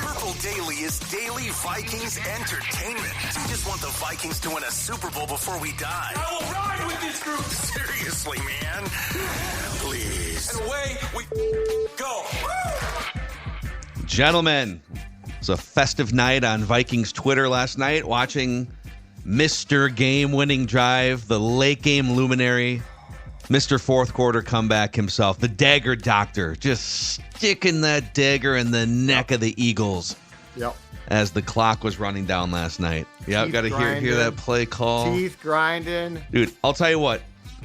Purple Daily is daily Vikings entertainment. We just want the Vikings to win a Super Bowl before we die. I will ride with this group. Seriously, man. Please. And away we go. Gentlemen, it was a festive night on Vikings Twitter last night, watching Mr. Game-winning drive, the late game luminary, Mr. Fourth Quarter comeback himself, the dagger doctor, just sticking that dagger in the neck of the Eagles. Yep. As the clock was running down last night. Yep, got to hear that play call. Teeth grinding. Dude, I'll tell you what,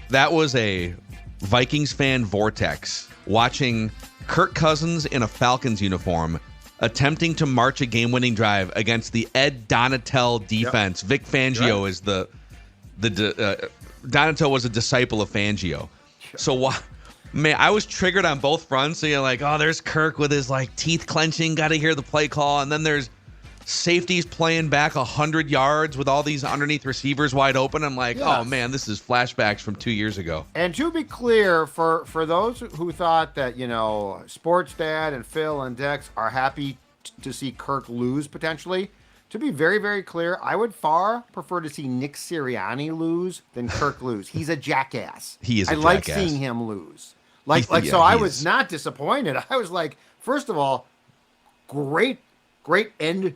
that was a Vikings fan vortex watching Kirk Cousins in a Falcons uniform attempting to march a game-winning drive against the Ed Donatel defense. Yep. Vic Fangio is Donatel was a disciple of Fangio. So, man, I was triggered on both fronts. So you're like, oh, there's Kirk with his teeth clenching. Got to hear the play call. And then there's safeties playing back 100 yards with all these underneath receivers wide open. I'm like, oh, man, this is flashbacks from 2 years ago. And to be clear, for those who thought that, Sports Dad and Phil and Dex are happy to see Kirk lose potentially, to be very, very clear, I would far prefer to see Nick Sirianni lose than Kirk lose. He's a jackass. He is a I jackass. like seeing him lose. I was not disappointed. I was like, first of all, great end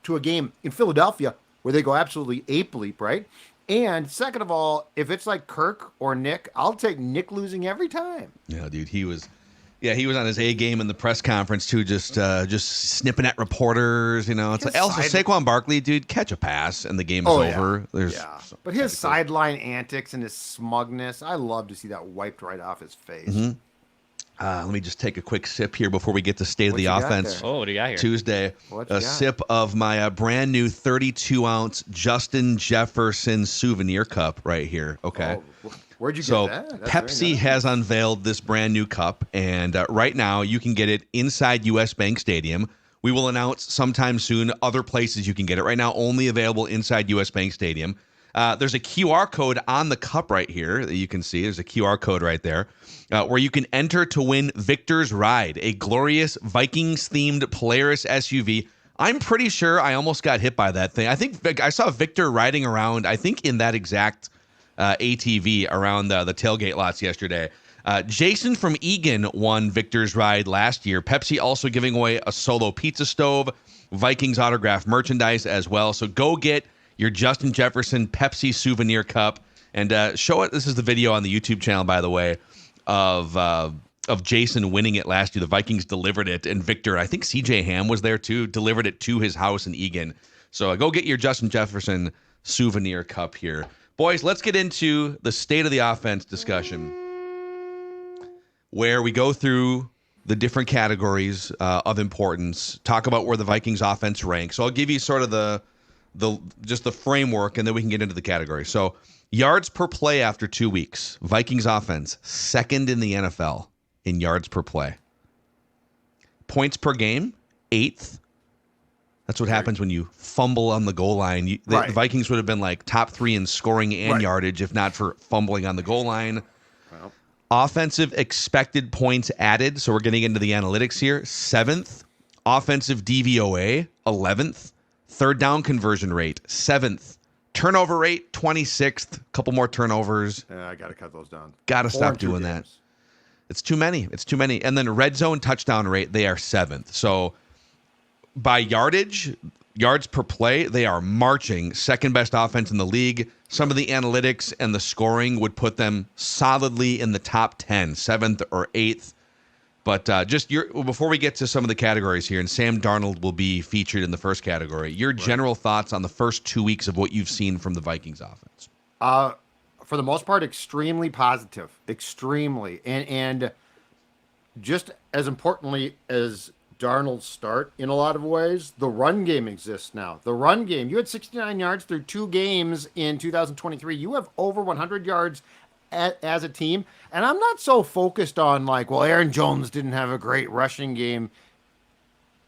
to a game in Philadelphia where they go absolutely ape-leap, right? And second of all, if it's like Kirk or Nick, I'll take Nick losing every time. Yeah, dude, he was on his A game in the press conference too, just snipping at reporters. It's like also Saquon Barkley, dude, catch a pass and the game is over. But his sideline antics and his smugness, I love to see that wiped right off his face. Mm-hmm. Let me just take a quick sip here before we get to State of the Offense. Oh, what do you got here? Tuesday. Sip of my brand new 32-ounce Justin Jefferson souvenir cup right here. Okay. Oh, where'd you get that? That's Pepsi has unveiled this brand new cup, and right now you can get it inside U.S. Bank Stadium. We will announce sometime soon other places you can get it. Right now, only available inside U.S. Bank Stadium. There's a QR code on the cup right here that you can see. There's a QR code right there where you can enter to win Victor's Ride, a glorious Vikings-themed Polaris SUV. I'm pretty sure I almost got hit by that thing. I think I saw Victor riding around, I think in that exact ATV around the tailgate lots yesterday. Jason from Egan won Victor's Ride last year. Pepsi also giving away a solo pizza stove, Vikings autographed merchandise as well. So go get your Justin Jefferson Pepsi souvenir cup and show it. This is the video on the YouTube channel, by the way, of Jason winning it last year. The Vikings delivered it, and Victor, I think CJ Ham was there too, delivered it to his house in Egan. So go get your Justin Jefferson souvenir cup here. Boys, let's get into the State of the Offense discussion, where we go through the different categories of importance, talk about where the Vikings offense ranks. So I'll give you sort of the framework, and then we can get into the category. So yards per play after 2 weeks. Vikings offense, second in the NFL in yards per play. Points per game, 8th. That's what happens when you fumble on the goal line. The Vikings would have been like top 3 in scoring and yardage if not for fumbling on the goal line. Well. Offensive expected points added. So we're getting into the analytics here. 7th. Offensive DVOA, 11th. Third down conversion rate, 7th. Turnover rate, 26th. A couple more turnovers. Yeah, I got to cut those down. Got to stop doing that. It's too many. And then red zone touchdown rate, they are 7th. So by yardage, yards per play, they are marching second best offense in the league. Some of the analytics and the scoring would put them solidly in the top 10, 7th or 8th. But before we get to some of the categories here, and Sam Darnold will be featured in the first category, your general thoughts on the first 2 weeks of what you've seen from the Vikings offense? For the most part, extremely positive. Extremely. And just as importantly as Darnold's start in a lot of ways, the run game exists now. The run game, you had 69 yards through 2 games in 2023. You have over 100 yards as a team. And I'm not so focused on Aaron Jones didn't have a great rushing game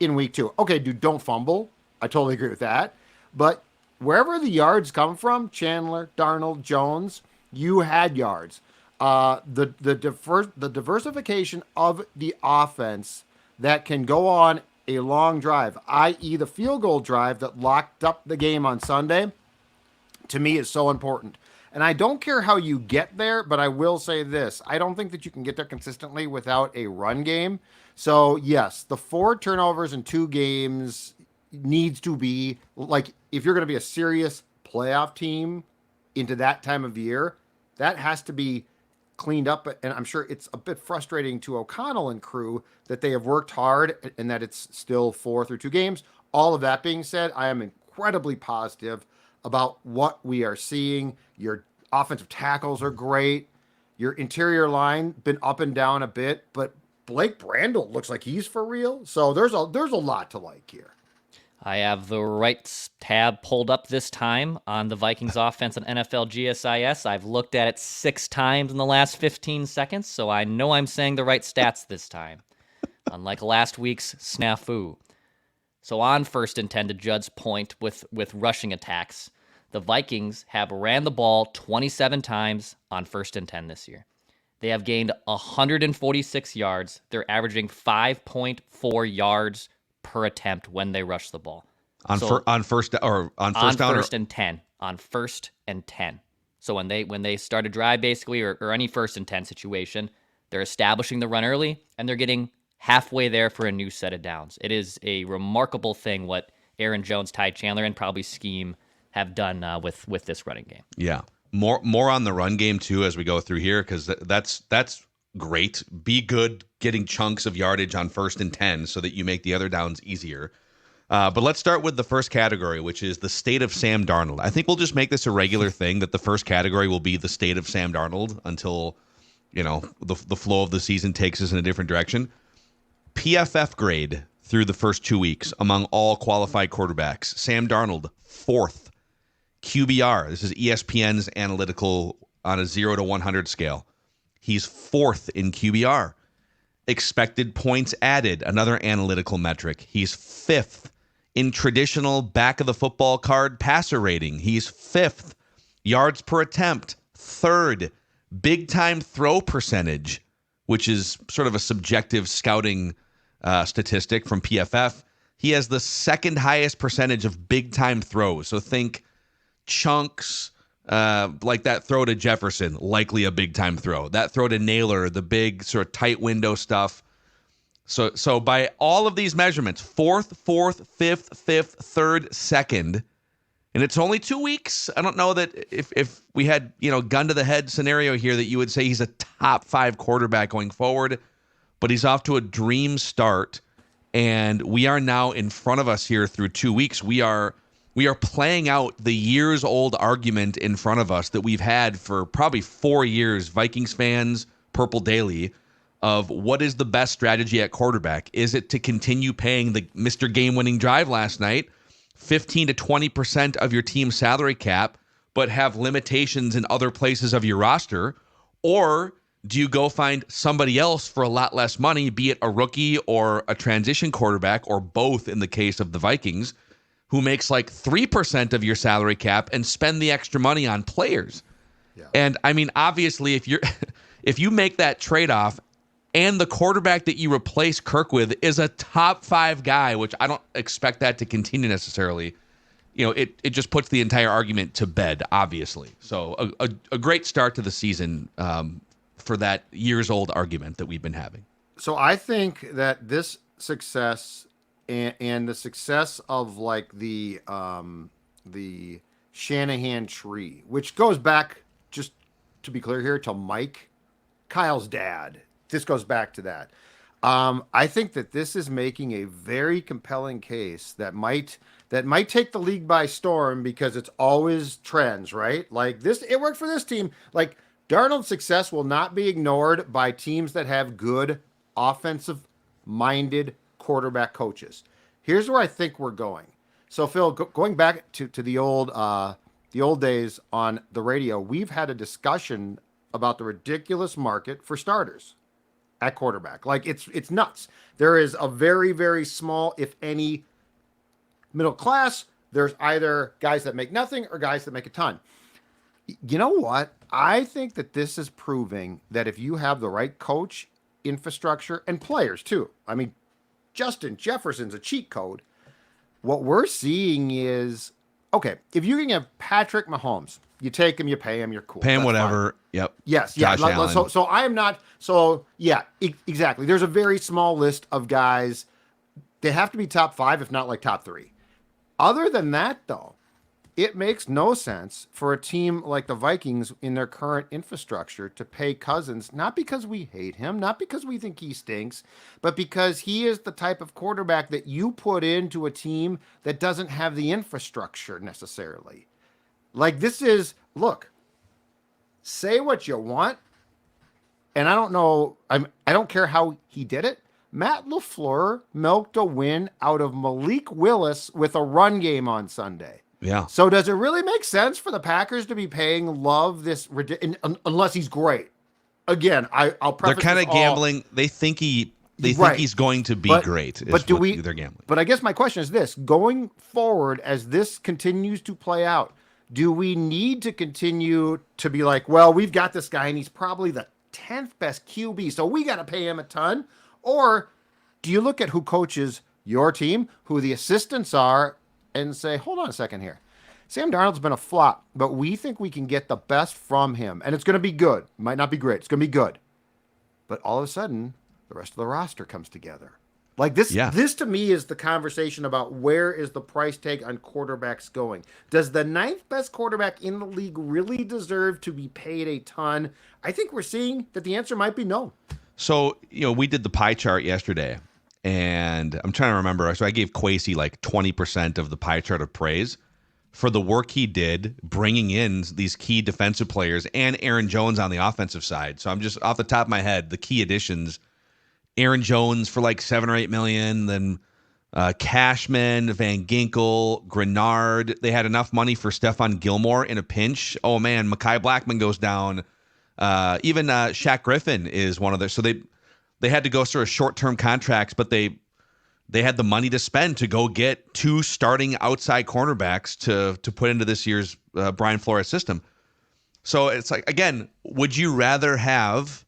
in week 2. Okay, dude, don't fumble. I totally agree with that. But wherever the yards come from, Chandler, Darnold, Jones, you had yards. The diversification of the offense that can go on a long drive, i.e. the field goal drive that locked up the game on Sunday, to me is so important. And I don't care how you get there, but I will say this. I don't think that you can get there consistently without a run game. So, yes, the 4 turnovers in 2 games needs to be, like, if you're going to be a serious playoff team into that time of year, that has to be cleaned up. And I'm sure it's a bit frustrating to O'Connell and crew that they have worked hard and that it's still 4 through 2 games. All of that being said, I am incredibly positive about what we are seeing. Your offensive tackles are great. Your interior line been up and down a bit, but Blake Brandel looks like he's for real. So there's a lot to like here. I have the right tab pulled up this time on the Vikings offense on NFL GSIS. I've looked at it 6 times in the last 15 seconds, so I know I'm saying the right stats this time, unlike last week's snafu. So on 1st and 10, to Judd's point with rushing attacks, the Vikings have ran the ball 27 times on 1st and 10 this year. They have gained 146 yards. They're averaging 5.4 yards per attempt when they rush the ball. On first down or on 1st and 10. On 1st and 10. So when they start a drive, basically, or any 1st and 10 situation, they're establishing the run early, and they're getting halfway there for a new set of downs. It is a remarkable thing what Aaron Jones, Ty Chandler, and probably Scheme have done with this running game. Yeah, more on the run game too as we go through here, because that's great. Be good getting chunks of yardage on 1st and 10 so that you make the other downs easier. But let's start with the first category, which is the state of Sam Darnold. I think we'll just make this a regular thing that the first category will be the state of Sam Darnold until, the flow of the season takes us in a different direction. PFF grade through the first 2 weeks among all qualified quarterbacks. Sam Darnold, 4th. QBR, this is ESPN's analytical on a 0 to 100 scale. He's 4th in QBR. Expected points added, another analytical metric. He's 5th in traditional back of the football card passer rating. He's 5th. Yards per attempt, 3rd. Big time throw percentage, which is sort of a subjective scouting statistic from PFF. He has the 2nd highest percentage of big time throws. So think chunks, like that throw to Jefferson, likely a big time throw. That throw to Naylor, the big sort of tight window stuff. So by all of these measurements, 4th, 5th, 3rd, 2nd, and it's only 2 weeks. I don't know that if we had, gun to the head scenario here that you would say he's a top 5 quarterback going forward, but he's off to a dream start. And we are now in front of us here through 2 weeks. We are playing out the years-old argument in front of us that we've had for probably 4 years, Vikings fans, Purple Daily, of what is the best strategy at quarterback. Is it to continue paying the Mr. Game-winning drive last night, 15 to 20% of your team's salary cap, but have limitations in other places of your roster? Or do you go find somebody else for a lot less money, be it a rookie or a transition quarterback, or both in the case of the Vikings, who makes like 3% of your salary cap and spend the extra money on players? Yeah. And I mean, obviously, if you make that trade-off and the quarterback that you replace Kirk with is a top 5 guy, which I don't expect that to continue necessarily, it just puts the entire argument to bed, obviously. So a great start to the season for that years-old argument that we've been having. So I think that this success and the success of like the Shanahan tree, which goes back, just to be clear here, to Mike, Kyle's dad. This goes back to that. I think that this is making a very compelling case that might take the league by storm, because it's always trends, right? Like this, it worked for this team. Like Darnold's success will not be ignored by teams that have good offensive-minded quarterback coaches. Here's where I think we're going. So Phil, going back to the old days on the radio, we've had a discussion about the ridiculous market for starters at quarterback. Like it's nuts. There is a very, very small, if any, middle class. There's either guys that make nothing or guys that make a ton. You know what? I think that this is proving that if you have the right coach, infrastructure, and players too. I mean, Justin Jefferson's a cheat code. What we're seeing is, okay, if you can have Patrick Mahomes, you take him, you pay him, you're cool. Pay him That's whatever. fine. Yep. Yes. Josh Yeah. Allen. So I am not. So yeah, exactly. There's a very small list of guys. They have to be top 5, if not like top 3. Other than that, though, it makes no sense for a team like the Vikings in their current infrastructure to pay Cousins, not because we hate him, not because we think he stinks, but because he is the type of quarterback that you put into a team that doesn't have the infrastructure necessarily. Like, this is, look, say what you want, and I don't know, I don't care how he did it. Matt LaFleur milked a win out of Malik Willis with a run game on Sunday. Yeah. So does it really make sense for the Packers to be paying Love this unless he's great? Again, I'll preface They're kind of gambling. They think think he's going to be great. They're gambling. But I guess my question is this: going forward, as this continues to play out, do we need to continue to be like, well, we've got this guy and he's probably the 10th best QB, so we got to pay him a ton? Or do you look at who coaches your team, who the assistants are, and say, hold on a second here. Sam Darnold's been a flop, but we think we can get the best from him. And it's going to be good. It might not be great. It's going to be good. But all of a sudden, the rest of the roster comes together. Like this, This to me is the conversation about where is the price tag on quarterbacks going. Does the 9th best quarterback in the league really deserve to be paid a ton? I think we're seeing that the answer might be no. So, we did the pie chart yesterday. And I'm trying to remember. So I gave Kwesi like 20% of the pie chart of praise for the work he did bringing in these key defensive players and Aaron Jones on the offensive side. So I'm just off the top of my head, the key additions, Aaron Jones for like $7 or $8 million, then Cashman, Van Ginkel, Grenard. They had enough money for Stephon Gilmore in a pinch. Oh man, Mekhi Blackman goes down. Even Shaq Griffin is one of their. So they had to go through a short-term contracts, but they had the money to spend to go get 2 starting outside cornerbacks to put into this year's Brian Flores system. So it's like, again, would you rather have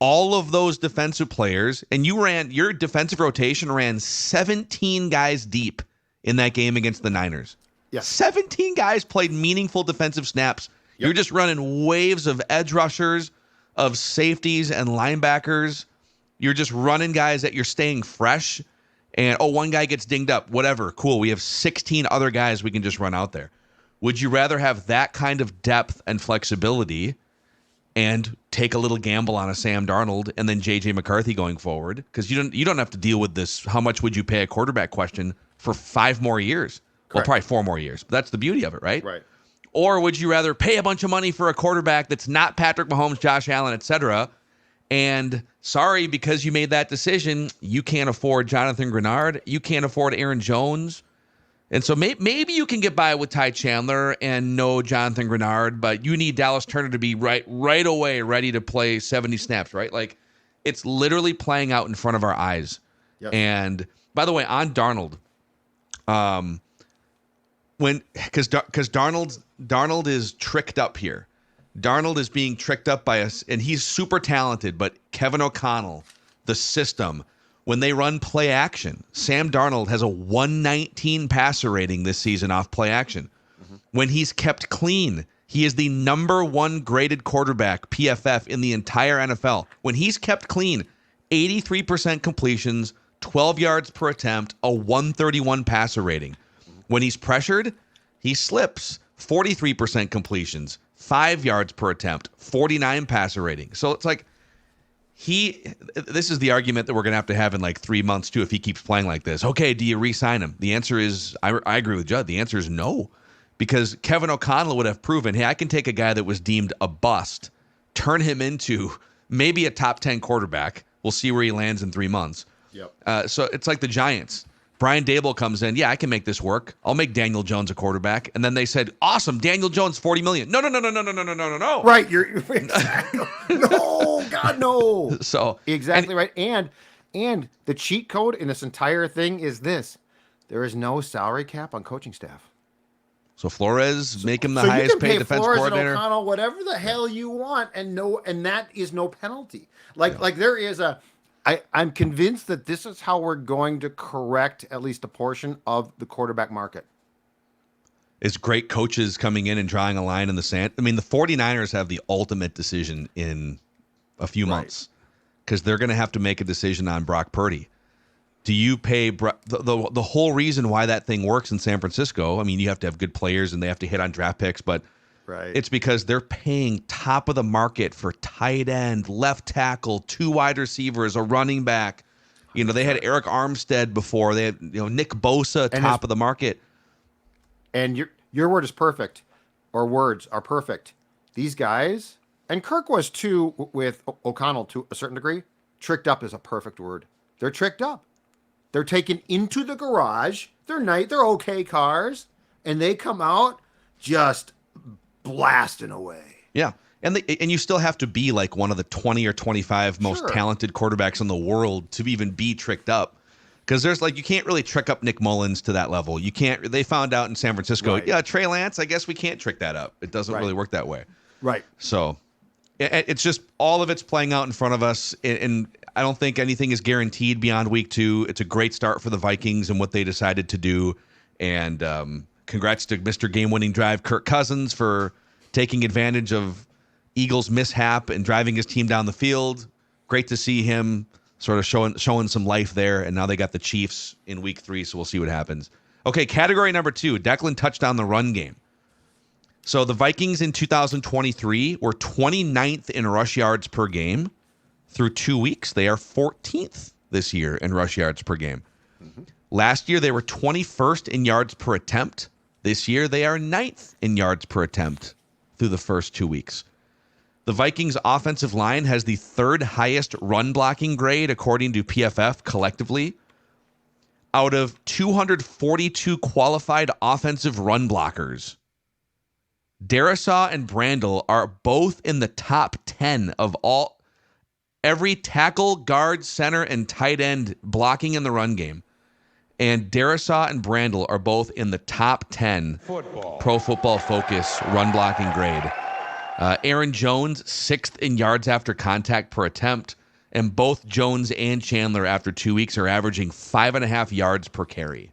all of those defensive players, and your defensive rotation ran 17 guys deep in that game against the Niners. Yeah. 17 guys played meaningful defensive snaps. Yep. You're just running waves of edge rushers, of safeties and linebackers. You're just running guys that you're staying fresh. And, one guy gets dinged up. Whatever. Cool. We have 16 other guys we can just run out there. Would you rather have that kind of depth and flexibility and take a little gamble on a Sam Darnold and then J.J. McCarthy going forward? Because you don't have to deal with this how much would you pay a quarterback question for 5 more years. Correct. Well, probably 4 more years. But that's the beauty of it, right? Right. Or would you rather pay a bunch of money for a quarterback that's not Patrick Mahomes, Josh Allen, etc., and sorry, because you made that decision, you can't afford Jonathan Grenard. You can't afford Aaron Jones. And so maybe you can get by with Ty Chandler and no Jonathan Grenard, but you need Dallas Turner to be right away ready to play 70 snaps, right? Like, it's literally playing out in front of our eyes. Yep. And by the way, on Darnold, because Darnold is tricked up here. Darnold is being tricked up by us, and he's super talented, but Kevin O'Connell, the system, when they run play action, Sam Darnold has a 119 passer rating this season off play action. Mm-hmm. When he's kept clean, he is the number 1 graded quarterback, PFF, in the entire NFL. When he's kept clean, 83% completions, 12 yards per attempt, a 131 passer rating. When he's pressured, he slips, 43% completions, 5 yards per attempt, 49 passer rating. So it's like this is the argument that we're going to have in like 3 months too if he keeps playing like this. Okay, do you re-sign him? The answer is, I agree with Judd. The answer is no, because Kevin O'Connell would have proven, hey, I can take a guy that was deemed a bust, turn him into maybe a top 10 quarterback. We'll see where he lands in 3 months. Yep. So it's like the Giants. Brian Daboll comes in. Yeah, I can make this work. I'll make Daniel Jones a quarterback. And then they said, awesome, Daniel Jones, $40 million. No. Right. You're exactly. No, God, no. So exactly right. And the cheat code in this entire thing is this: there is no salary cap on coaching staff. So Flores, make him the highest paid defense Flores coordinator. And O'Connell, whatever the hell you want, and that is no penalty. Like there is a. I'm convinced that this is how we're going to correct at least a portion of the quarterback market. It's great coaches coming in and drawing a line in the sand. I mean, the 49ers have the ultimate decision in a few months because they're going to have to make a decision on Brock Purdy. Do you pay the whole reason why that thing works in San Francisco? I mean, you have to have good players and they have to hit on draft picks, but it's because they're paying top of the market for tight end, left tackle, 2 wide receivers, a running back. You know, they had Eric Armstead before. They had, Nick Bosa, top of the market. And your word is perfect, or words are perfect. These guys, and Kirk was too with O'Connell to a certain degree. Tricked up is a perfect word. They're tricked up. They're taken into the garage. They're okay cars, and they come out just blasting away. Yeah. And you still have to be like one of the 20 or 25 most talented quarterbacks in the world to even be tricked up. Because there's you can't really trick up Nick Mullins to that level. You can't. They found out in San Francisco, Trey Lance, I guess we can't trick that up. It doesn't really work that way. Right. So it's just all of it's playing out in front of us. And I don't think anything is guaranteed beyond week 2. It's a great start for the Vikings and what they decided to do. And congrats to Mr. Game-winning drive, Kirk Cousins, for taking advantage of Eagles' mishap and driving his team down the field. Great to see him sort of showing some life there, and now they got the Chiefs in week 3, so we'll see what happens. Okay, category number 2, Declan touched on the run game. So the Vikings in 2023 were 29th in rush yards per game. Through 2 weeks, they are 14th this year in rush yards per game. Mm-hmm. Last year, they were 21st in yards per attempt. This year, they are 9th in yards per attempt through the first 2 weeks. The Vikings offensive line has the 3rd highest run blocking grade according to PFF collectively. Out of 242 qualified offensive run blockers, Darrisaw and Brandel are both in the top 10 of every tackle, guard, center, and tight end blocking in the run game. And Darrisaw and Brandel are both in the top 10 Pro Football Focus run blocking grade. Aaron Jones, 6th in yards after contact per attempt, and both Jones and Chandler after 2 weeks are averaging 5.5 yards per carry.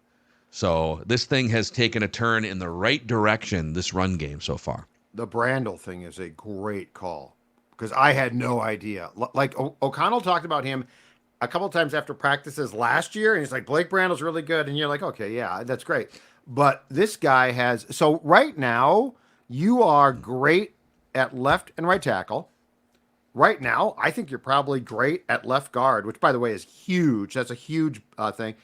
So this thing has taken a turn in the right direction, this run game so far. The Brandel thing is a great call because I had no idea. Like O'Connell talked about him a couple of times after practices last year, and he's like, Blake Brandel's really good. And you're like, okay, yeah, that's great. But this guy has, so right now, you are great at left and right tackle. Right now, I think you're probably great at left guard, which, by the way, is huge. That's a huge thing.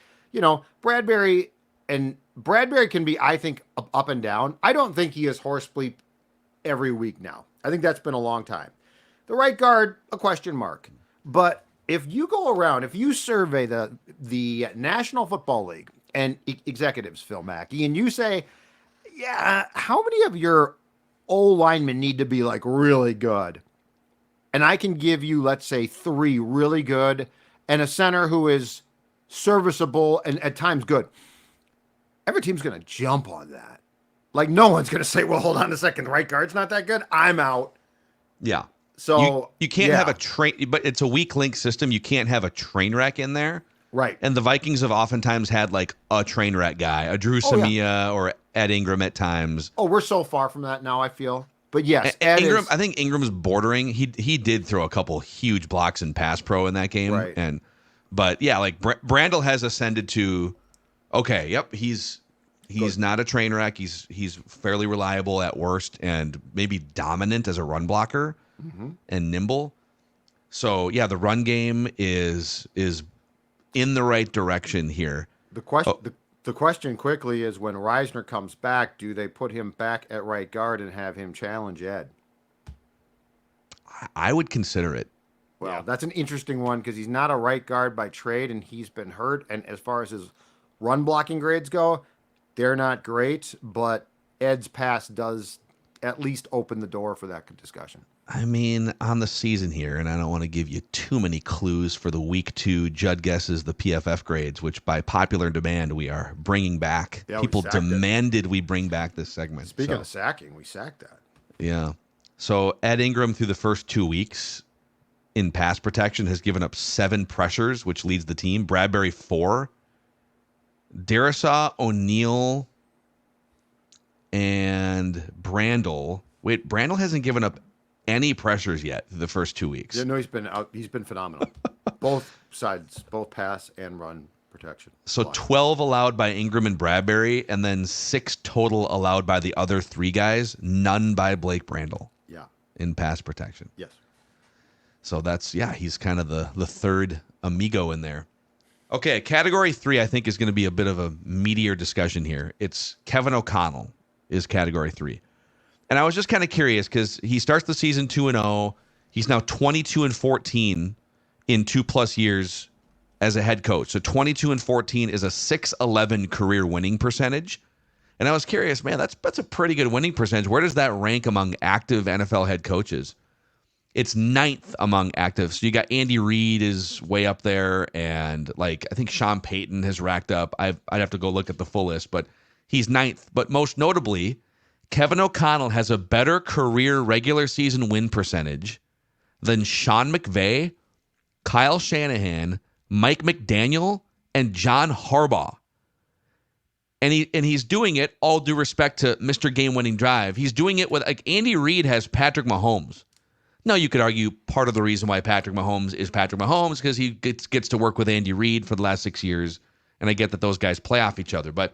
Bradbury can be, I think, up and down. I don't think he is horse bleep every week now. I think that's been a long time. The right guard, a question mark. But if you go around, if you survey the National Football League and executives, Phil Mackey, and you say, yeah, how many of your O-linemen need to be really good? And I can give you, let's say, 3 really good and a center who is serviceable and at times good. Every team's going to jump on that. No one's going to say, well, hold on a second, the right guard's not that good. I'm out. Yeah. So you can't have a train, but it's a weak link system. You can't have a train wreck in there. Right. And the Vikings have oftentimes had a train wreck guy, a Drew Samia or Ed Ingram at times. Oh, we're so far from that now, I feel. But yes, Ingram. I think Ingram's bordering. He did throw a couple huge blocks in pass pro in that game. Right. But yeah, Brandel has ascended to, okay, yep, he's not a train wreck. He's fairly reliable at worst and maybe dominant as a run blocker and nimble. So yeah, the run game is in the right direction here. The question quickly is, when Reisner comes back, do they put him back at right guard and have him challenge Ed? I would consider it. Well, that's an interesting one because he's not a right guard by trade and he's been hurt. And as far as his run blocking grades go, they're not great, but Ed's pass does at least open the door for that discussion. I mean, on the season here, and I don't want to give you too many clues for the week 2 Judd guesses the PFF grades, which by popular demand we are bringing back. Yeah, people demanded we bring back this segment. Speaking of sacking, we sacked that. Yeah. So Ed Ingram through the first 2 weeks, in pass protection, has given up 7 pressures, which leads the team. Bradbury 4. Darisaw, O'Neal, and Brandel. Wait, Brandel hasn't given up any pressures yet the first 2 weeks. Yeah, no, he's been out. He's been phenomenal. Both sides, both pass and run protection. So 12 allowed by Ingram and Bradbury, and then 6 total allowed by the other 3 guys. None by Blake Brandel. Yeah. In pass protection. Yes. So that's, he's kind of the third amigo in there. Okay, category 3 I think is going to be a bit of a meatier discussion here. It's Kevin O'Connell is category 3. And I was just kind of curious because he starts the season 2-0. He's now 22-14 in 2+ years as a head coach. So 22-14 is a .611 career winning percentage. And I was curious, man, that's a pretty good winning percentage. Where does that rank among active NFL head coaches? It's 9th among active. So you got Andy Reid is way up there, and I think Sean Payton has racked up. I'd have to go look at the full list, but he's 9th. But most notably, Kevin O'Connell has a better career regular season win percentage than Sean McVay, Kyle Shanahan, Mike McDaniel, and John Harbaugh. And he's doing it, all due respect to Mr. Game-Winning Drive. He's doing it with, Andy Reid has Patrick Mahomes. Now, you could argue part of the reason why Patrick Mahomes is Patrick Mahomes because he gets to work with Andy Reid for the last 6 years, and I get that those guys play off each other. But,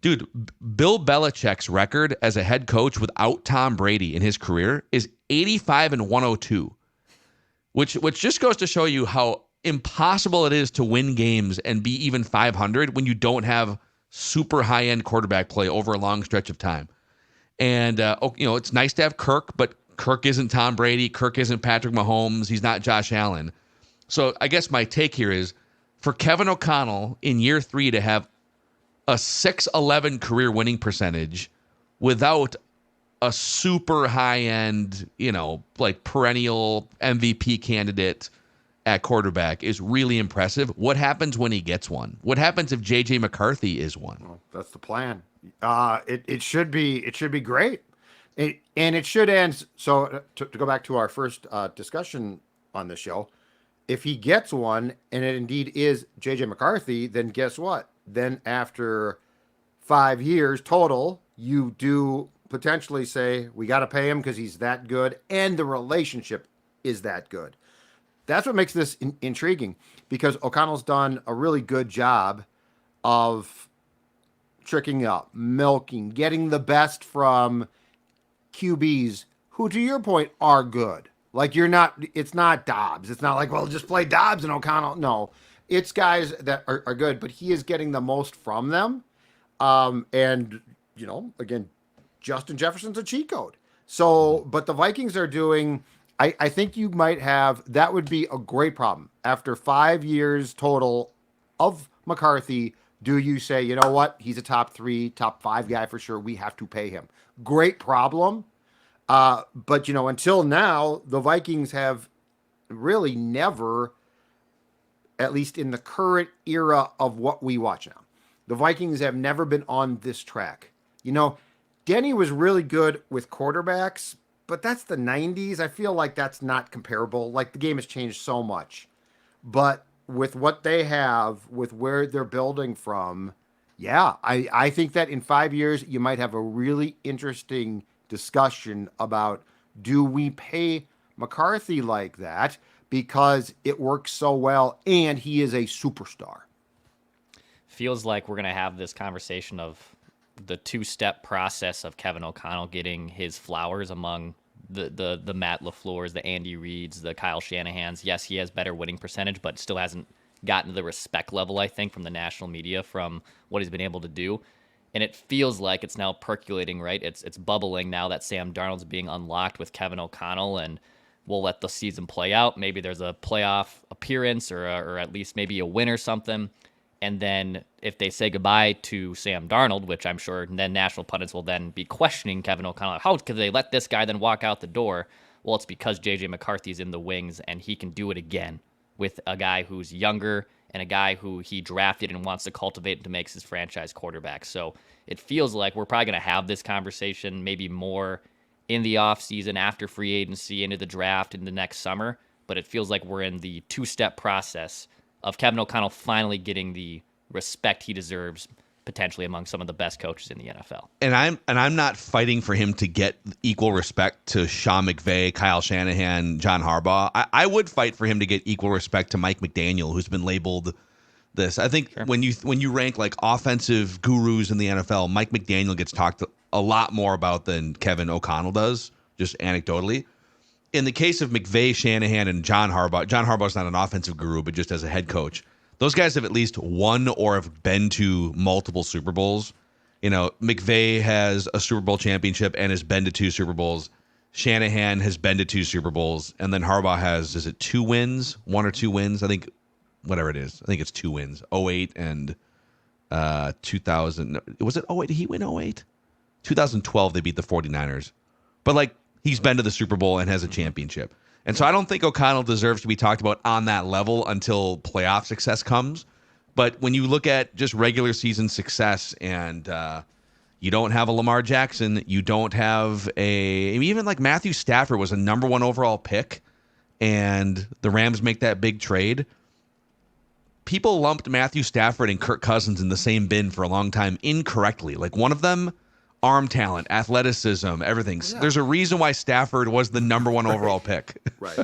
dude, Bill Belichick's record as a head coach without Tom Brady in his career is 85-102, which just goes to show you how impossible it is to win games and be even 500 when you don't have super high-end quarterback play over a long stretch of time. And, it's nice to have Kirk, but Kirk isn't Tom Brady. Kirk isn't Patrick Mahomes. He's not Josh Allen. So I guess my take here is for Kevin O'Connell in year 3 to have a .611 career winning percentage without a super high-end, perennial MVP candidate at quarterback is really impressive. What happens when he gets one? What happens if J.J. McCarthy is one? Well, that's the plan. It should be great. And it should end. So to go back to our first discussion on the show, if he gets one and it indeed is J.J. McCarthy, then guess what? Then after 5 years total, you do potentially say, we got to pay him because he's that good and the relationship is that good. That's what makes this intriguing because O'Connell's done a really good job of tricking up, milking, getting the best from QBs who, to your point, are good. It's not Dobbs. It's not like, well, just play Dobbs and O'Connell. No, it's guys that are good, but he is getting the most from them. And, again, Justin Jefferson's a cheat code. So, but the Vikings are doing, I think you might have, that would be a great problem. After 5 years total of McCarthy, do you say, you know what? He's a top 3, top 5 guy for sure. We have to pay him. Great problem. But, until now, the Vikings have really never, at least in the current era of what we watch now, the Vikings have never been on this track. Denny was really good with quarterbacks, but that's the 90s. I feel like that's not comparable. The game has changed so much. But with what they have, with where they're building from, I think that in 5 years, you might have a really interesting discussion about, do we pay McCarthy like that because it works so well and he is a superstar? Feels like we're going to have this conversation of the 2-step process of Kevin O'Connell getting his flowers among the Matt LaFleur's, the Andy Reids, the Kyle Shanahans. Yes, he has better winning percentage, but still hasn't gotten to the respect level, I think, from the national media from what he's been able to do. And it feels like it's now percolating, right? It's bubbling now that Sam Darnold's being unlocked with Kevin O'Connell, and we'll let the season play out. Maybe there's a playoff appearance or at least maybe a win or something. And then if they say goodbye to Sam Darnold, which I'm sure then national pundits will then be questioning Kevin O'Connell, how could they let this guy then walk out the door? Well, it's because J.J. McCarthy's in the wings and he can do it again with a guy who's younger and a guy who he drafted and wants to cultivate to make his franchise quarterback. So it feels like we're probably going to have this conversation maybe more in the offseason, after free agency, into the draft, in the next summer. but it feels like we're in the two-step process of Kevin O'Connell finally getting the respect he deserves, potentially among some of the best coaches in the NFL. And I'm not fighting for him to get equal respect to Sean McVay, Kyle Shanahan, John Harbaugh. I would fight for him to get equal respect to Mike McDaniel, who's been labeled this. I think when you rank like offensive gurus in the NFL, Mike McDaniel gets talked a lot more about than Kevin O'Connell does, just anecdotally. In the case of McVay, Shanahan, and John Harbaugh's not an offensive guru, but just as a head coach, those guys have at least won or have been to multiple Super Bowls. You know, McVay has a Super Bowl championship and has been to 2 Super Bowls. Shanahan has been to 2 Super Bowls. And then Harbaugh has, is it 2 wins? 1 or 2 wins? I think, whatever it is. I think it's 2 wins. 08 and 2000. Was it 08? Did he win 08? 2012, they beat the 49ers. But, like, he's been to the Super Bowl and has a championship. And so I don't think O'Connell deserves to be talked about on that level until playoff success comes. But when you look at just regular season success and you don't have a Lamar Jackson, you don't have even like Matthew Stafford was a number 1 overall pick, and the Rams make that big trade. People lumped Matthew Stafford and Kirk Cousins in the same bin for a long time incorrectly. Like one of them, arm talent, athleticism, everything. Yeah. There's a reason why Stafford was the number 1 overall pick. Right.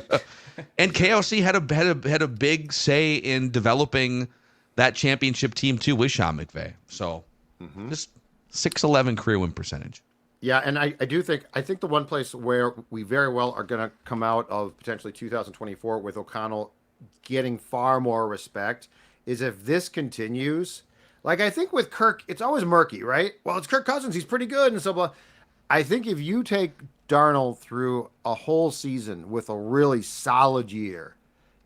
And KOC had a big say in developing that championship team too with Sean McVay. So just 6-11 career win percentage. Yeah, and I think the one place where we very well are going to come out of potentially 2024 with O'Connell getting far more respect is if this continues. Like, I think with Kirk, it's always murky, right? Well, it's Kirk Cousins. He's pretty good and so blah. I think if you take Darnold through a whole season with a really solid year,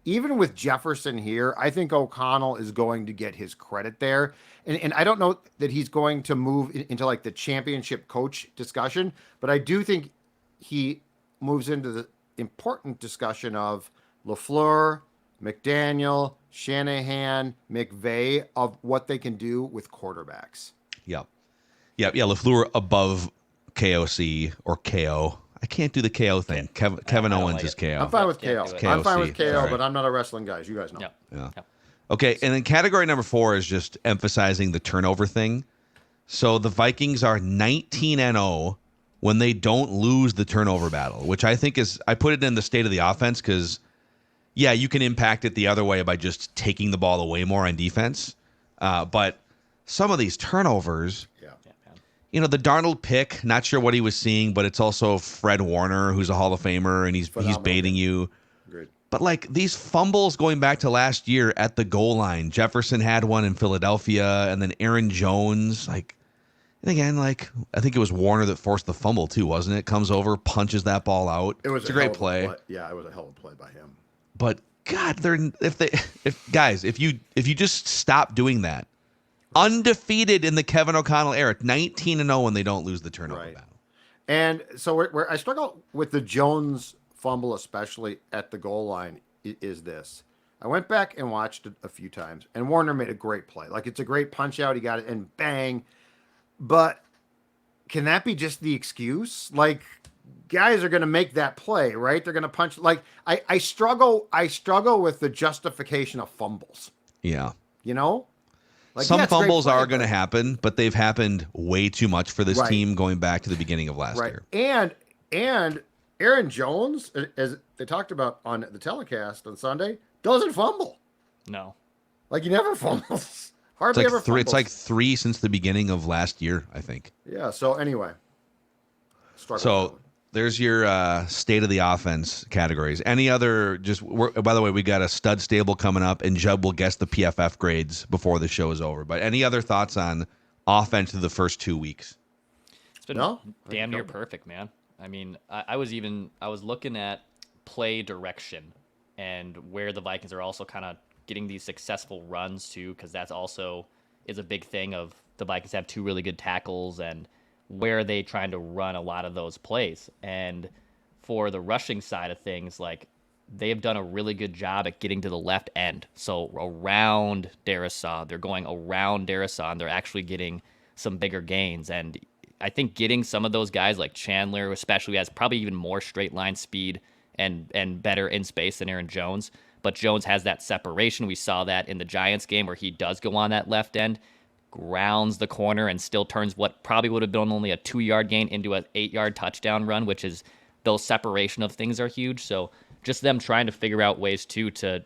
even with Jefferson here, I think O'Connell is going to get his credit there. And I don't know that he's going to move into like the championship coach discussion, but I do think he moves into the important discussion of LaFleur, McDaniel, Shanahan, McVay, of what they can do with quarterbacks. Yeah. LaFleur above KOC or KO. I can't do the KO thing. Kevin Owens is KO. I'm fine with KO. I'm fine with KO, Sorry. But I'm not a wrestling guy, as you guys know. Yeah. Okay, and then category number 4 is just emphasizing the turnover thing. So the Vikings are 19-0 when they don't lose the turnover battle, which I think is, I put it in the state of the offense because, yeah, you can impact it the other way by just taking the ball away more on defense. But some of these turnovers, you know, the Darnold pick, not sure what he was seeing, but it's also Fred Warner, who's a Hall of Famer, and he's baiting you. Agreed. But like these fumbles going back to last year at the goal line, Jefferson had one in Philadelphia, and then Aaron Jones, like, and again, like I think it was Warner that forced the fumble too, wasn't it? Comes over, punches that ball out. It's a great play. Yeah, it was a hell of a play by him. But God, if you just stop doing that. Undefeated in the Kevin O'Connell era, 19-0 when they don't lose the turnover battle. And so where I struggle with the Jones fumble, especially at the goal line, is this. I went back and watched it a few times, and Warner made a great play. Like, it's a great punch out. He got it, and bang. But can that be just the excuse? Like, guys are going to make that play, right? They're going to punch. Like, I struggle with the justification of fumbles. Yeah. You know? Like, some fumbles are going to happen, but they've happened way too much for this team going back to the beginning of last year. And Aaron Jones, as they talked about on the telecast on Sunday, doesn't fumble. No. Like, he never fumbles. Hardly ever fumbles. It's like 3 since the beginning of last year, I think. Yeah, so anyway. There's your state of the offense categories. Any other, by the way, we got a stud stable coming up, and Judd will guess the PFF grades before the show is over. But any other thoughts on offense through the first 2 weeks? It's been damn near perfect, man. I mean, I was looking at play direction and where the Vikings are also kind of getting these successful runs too, because that's also is a big thing of the Vikings have 2 really good tackles and where are they trying to run a lot of those plays. And for the rushing side of things, like they've done a really good job at getting to the left end. So around Darisaw, they're going around Darisaw, and they're actually getting some bigger gains. And I think getting some of those guys like Chandler, especially, has probably even more straight line speed and better in space than Aaron Jones. But Jones has that separation. We saw that in the Giants game where he does go on that left end, grounds the corner, and still turns what probably would have been only a 2-yard gain into an 8-yard touchdown run, which is those separation of things are huge. So just them trying to figure out ways too to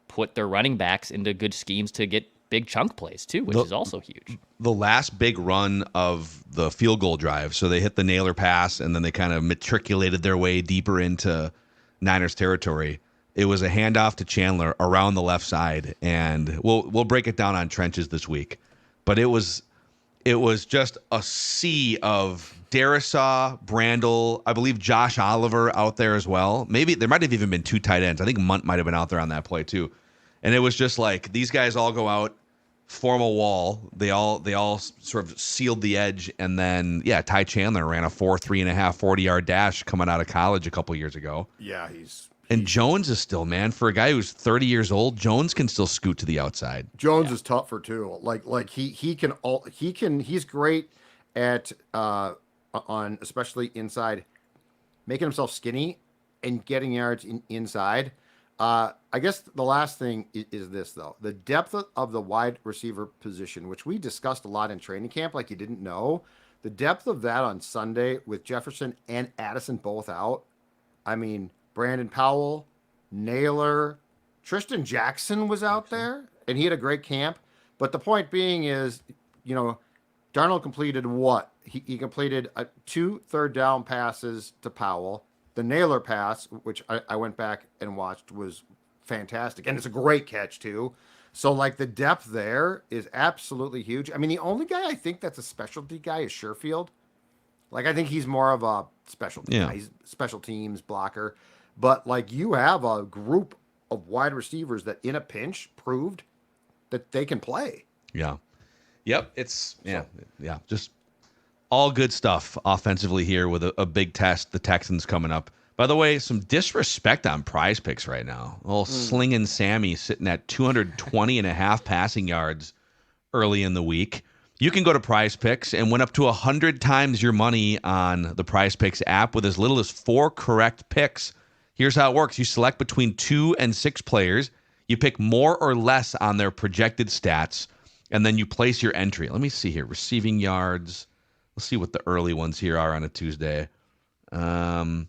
put their running backs into good schemes to get big chunk plays too, which is also huge. The last big run of the field goal drive, so they hit the nailer pass and then they kind of matriculated their way deeper into Niners territory. It was a handoff to Chandler around the left side, and we'll break it down on trenches this week. But it was just a sea of Darisaw, Brandel, I believe Josh Oliver out there as well. Maybe there might have even been 2 tight ends. I think Munt might have been out there on that play too. And it was just like these guys all go out, form a wall. They all sort of sealed the edge, and then Ty Chandler ran a 3.5 40-yard dash coming out of college a couple years ago. Yeah, and Jones is still, man, for a guy who's 30 years old, Jones can still scoot to the outside. Jones is tougher too. He's great at on especially inside, making himself skinny and getting yards inside. I guess the last thing is this, though. The depth of the wide receiver position, which we discussed a lot in training camp, like you didn't know. The depth of that on Sunday with Jefferson and Addison both out. I mean, Brandon Powell, Naylor, Tristan Jackson was out there, and he had a great camp. But the point being is, Darnold completed what? He completed 2 third-down passes to Powell. The Naylor pass, which I went back and watched, was fantastic. And it's a great catch, too. So, the depth there is absolutely huge. I mean, the only guy I think that's a specialty guy is Sherfield. I think he's more of a specialty guy. He's special teams blocker. But, you have a group of wide receivers that, in a pinch, proved that they can play. Yeah. Yep. Just all good stuff offensively here with a big test, the Texans coming up. By the way, some disrespect on Prize Picks right now. Slinging Sammy sitting at 220.5 passing yards early in the week. You can go to Prize Picks and win up to 100 times your money on the Prize Picks app with as little as 4 correct picks. Here's how it works. You select between 2 and 6 players. You pick more or less on their projected stats, and then you place your entry. Let me see here. Receiving yards. Let's see what the early ones here are on a Tuesday. Stephon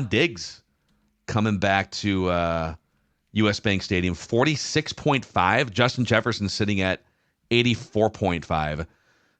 Diggs coming back to US Bank Stadium. 46.5. Justin Jefferson sitting at 84.5.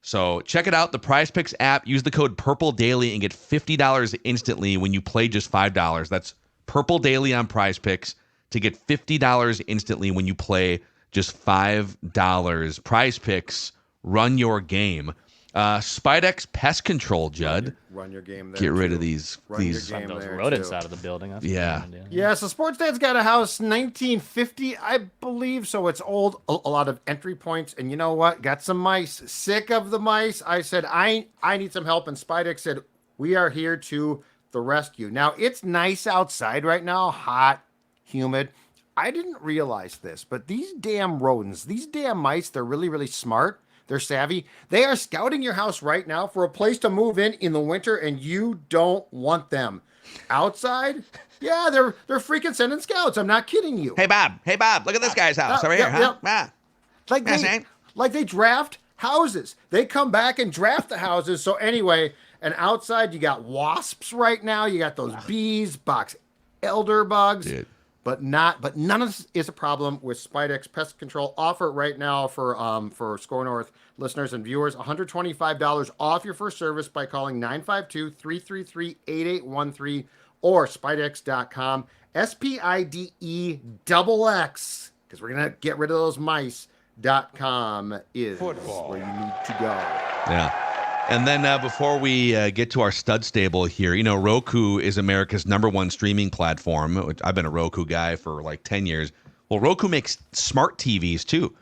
So check it out, the Prize Picks app. Use the code PURPLEDAILY and get $50 instantly when you play just $5. That's Purple Daily on Prize Picks to get $50 instantly when you play just $5. Prize Picks, run your game. Spidex Pest Control, Judd. Run your game there. Get rid of these those rodents out of the building. That's Yeah, so Sportsnet's got a house 1950, I believe, so it's old. A lot of entry points, and you know what? Got some mice. Sick of the mice. I said, I need some help, and Spidex said, we are here to the rescue. Now, it's nice outside right now, hot, humid. I didn't realize this, but these damn rodents, these damn mice, they're really, really smart. They're savvy. They are scouting your house right now for a place to move in the winter, and you don't want them. Outside? Yeah, they're freaking sending scouts. I'm not kidding you. Hey, Bob, look at this guy's house over here, huh? Like they draft houses. They come back and draft the houses. So anyway, and outside you got wasps right now. You got those bees, box elder bugs. Dude. But none of this is a problem with Spidex Pest Control. Offer right now for Score North listeners and viewers, $125 off your first service by calling 952-333-8813 or Spidex.com, SPIDEXX, because we're going to get rid of those mice.com is Football. where you need to go. Yeah. And then before we get to our stud stable here, Roku is America's #1 streaming platform. Which I've been a Roku guy for like 10 years. Well, Roku makes smart TVs too.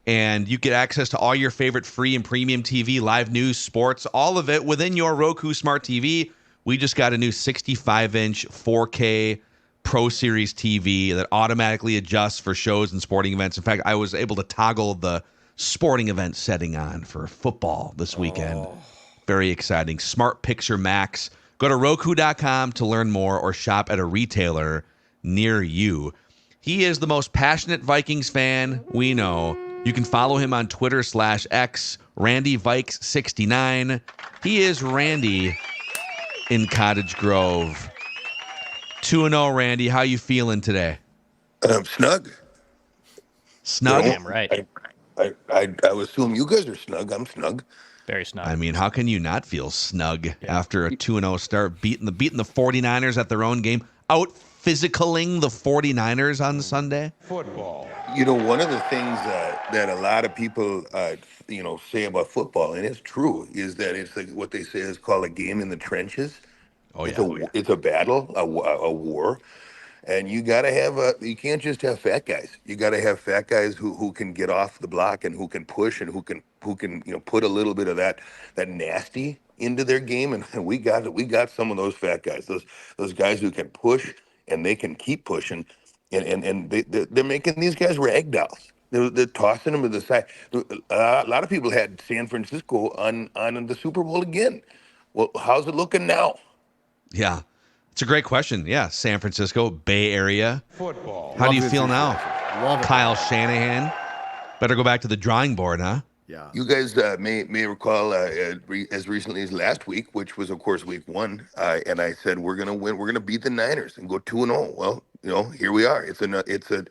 And you get access to all your favorite free and premium TV, live news, sports, all of it within your Roku smart TV. We just got a new 65-inch 4K Pro Series TV that automatically adjusts for shows and sporting events. In fact, I was able to toggle the sporting event setting on for football this weekend. Very exciting. Smart Picture Max. Go to Roku.com to learn more or shop at a retailer near you. He is the most passionate Vikings fan we know. You can follow him on Twitter/X, Randy Vikes69. He is Randy in Cottage Grove. 2-0, Randy. How you feeling today? Snug. Snug? Damn right. I assume you guys are snug. I'm snug. Very snug. I mean, how can you not feel snug after a 2-0 start, beating the 49ers at their own game, out physicaling the 49ers on Sunday? Football. You know, one of the things that a lot of people, say about football, and it's true, is that it's like what they say is called a game in the trenches. Oh, It's a battle, a war. And you got to you can't just have fat guys. You got to have fat guys who can get off the block and who can push and who can put a little bit of that nasty into their game. And we got some of those fat guys, those guys who can push and they can keep pushing. And they're making these guys rag dolls. They're tossing them to the side. A lot of people had San Francisco on the Super Bowl again. Well, how's it looking now? Yeah. It's a great question. Yeah, San Francisco, Bay Area. Football. How do you Love feel it. now? Love it. Kyle Shanahan. Better go back to the drawing board, huh? Yeah. You guys may recall as recently as last week, which was of course week 1, and I said we're gonna win, we're gonna beat the Niners and go 2-0. Well, here we are. It's a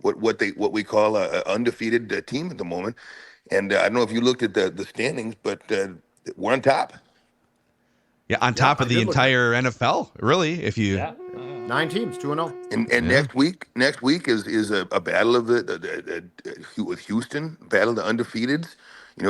what we call a undefeated team at the moment, and I don't know if you looked at the standings, but we're on top. Yeah, on top I of the did look entire NFL, really. If you, 9 teams, 2-0. And next week is a battle of the with Houston, battle of the undefeateds.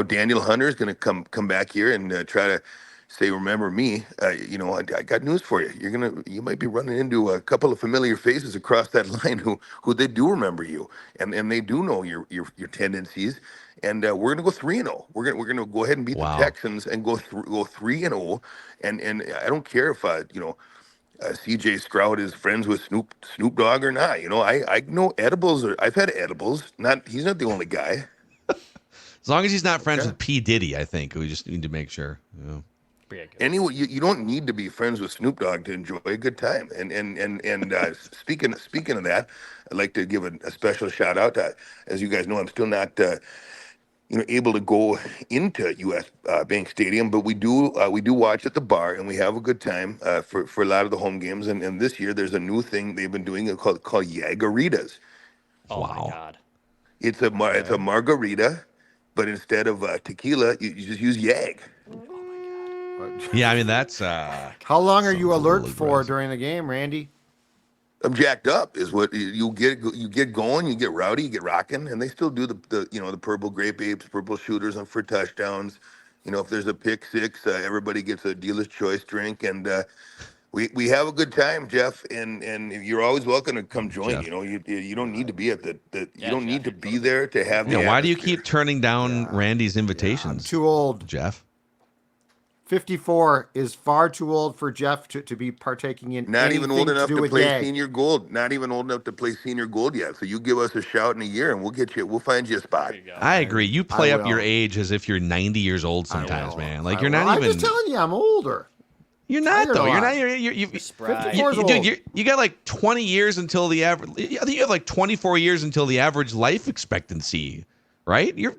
Daniel Hunter is going to come back here and try to say, "Remember me." I got news for you. You might be running into a couple of familiar faces across that line who they do remember you, and they do know your tendencies. And we're gonna go 3-0. We're gonna go ahead and beat Wow. the Texans and go 3-0. And I don't care if CJ Stroud is friends with Snoop Dogg or not. I know edibles. I've had edibles. He's not the only guy. as long as he's not friends with P. Diddy, I think we just need to make sure. Anyway, you don't need to be friends with Snoop Dogg to enjoy a good time. And speaking of that, I'd like to give a special shout out. As you guys know, I'm still not able to go into US Bank Stadium, but we do watch at the bar and we have a good time for a lot of the home games. And this year there's a new thing they've been doing called Yagaritas. Oh Wow. my God. It's a margarita, but instead of tequila, you just use Yag. Yeah, I mean that's. How long are you Sounds a alert little for aggressive. during the game, Randy? I'm jacked up is what you get going, you get rowdy, you get rocking, and they still do the purple grape apes, purple shooters and for touchdowns. If there's a pick six, everybody gets a dealer's choice drink, and we have a good time, Jeff, and you're always welcome to come join. Jeff. You don't need to be at you don't need Jeff. to be there to have the Why do you atmosphere. keep turning down Randy's I'm invitations, too old. Jeff? 54 is far too old for Jeff to be partaking in Not even old anything enough do to with play Yag. senior gold. Not even old enough to play senior gold yet. So you give us a shout in a year, and we'll find you a spot. I agree. You play up your will. age as if you're 90 years old sometimes, man. Like you're Well, not I'm even. just telling you, I'm older. You're not tired though. a You're lot. not. You're 54 is old. dude, you got like 20 years until the average. I think you have like 24 years until the average life expectancy, right? You're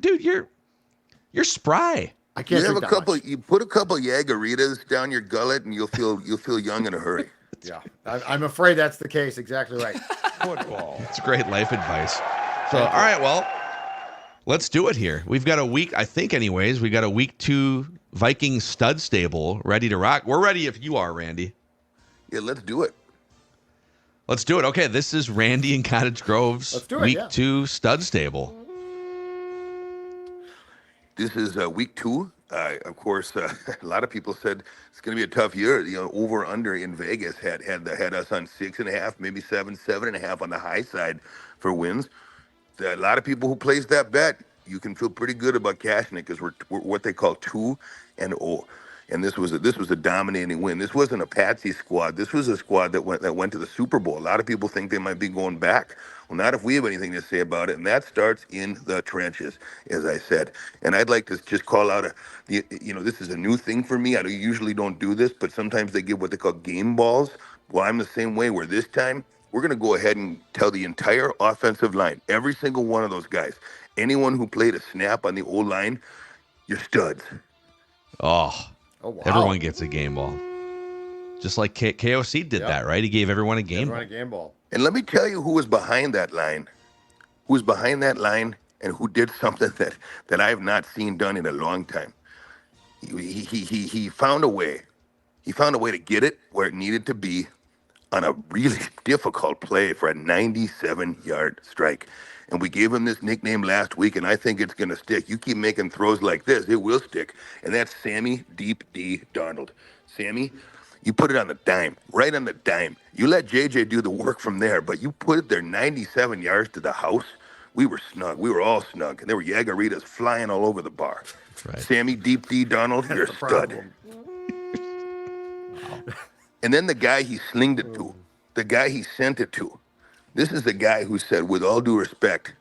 spry. I can't You have drink a that couple. much. You put a couple Yagaritas down your gullet, and you'll feel young in a hurry. Yeah, I'm afraid that's the case. Exactly right. Football. It's great life advice. So, all right, well, let's do it here. We've got a week, I think, anyways. We got a week 2 Vikings stud stable ready to rock. We're ready if you are, Randy. Yeah, let's do it. Let's do it. Okay, this is Randy and Cottage Grove's Let's do it, week yeah. 2 stud stable. This is week 2. Of course, a lot of people said it's going to be a tough year. Over under in Vegas had us on 6.5, maybe 7.5 on the high side for wins. A lot of people who placed that bet, you can feel pretty good about cashing it because we're what they call 2-0. and this was a dominating win. This wasn't a patsy squad. This was a squad that went to the Super Bowl. A lot of people think they might be going back. Well, not if we have anything to say about it, and that starts in the trenches, as I said. And I'd like to just call out this is a new thing for me. I usually don't do this, but sometimes they give what they call game balls. Well, I'm the same way. Where this time we're going to go ahead and tell the entire offensive line, every single one of those guys, anyone who played a snap on the O line, you're studs. Oh, wow. Everyone gets a game ball. Just like KOC did that, right? He gave everyone a game ball. And let me tell you who was behind that line. Who was behind that line and who did something that I have not seen done in a long time. He found a way. He found a way to get it where it needed to be on a really difficult play for a 97-yard strike. And we gave him this nickname last week, and I think it's going to stick. You keep making throws like this, it will stick. And that's Sammy Deep D Darnold. Sammy, you put it on the dime, right on the dime. You let JJ do the work from there, but you put it there 97 yards to the house. We were snug. We were all snug. And there were Yagaritas flying all over the bar. Right. Sammy Deep D Darnold, you're a stud. And then the guy he slinged it to, the guy he sent it to, this is the guy who said, with all due respect,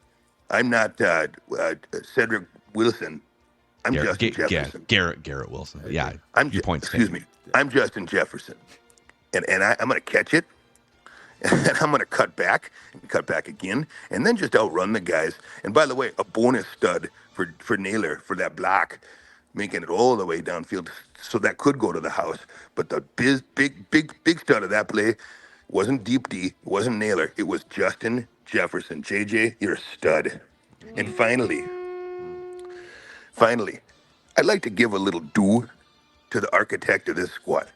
I'm not Cedric Wilson. I'm Justin Jefferson. Garrett Wilson. Yeah, your point. Excuse me. I'm Justin Jefferson. And I'm going to catch it, and I'm going to cut back again, and then just outrun the guys. And by the way, a bonus stud for Naylor for that block, making it all the way downfield, so that could go to the house. But the big stud of that play wasn't Deep D, it wasn't Naylor, it was Justin Jefferson. JJ, you're a stud. And finally, I'd like to give a little due to the architect of this squad.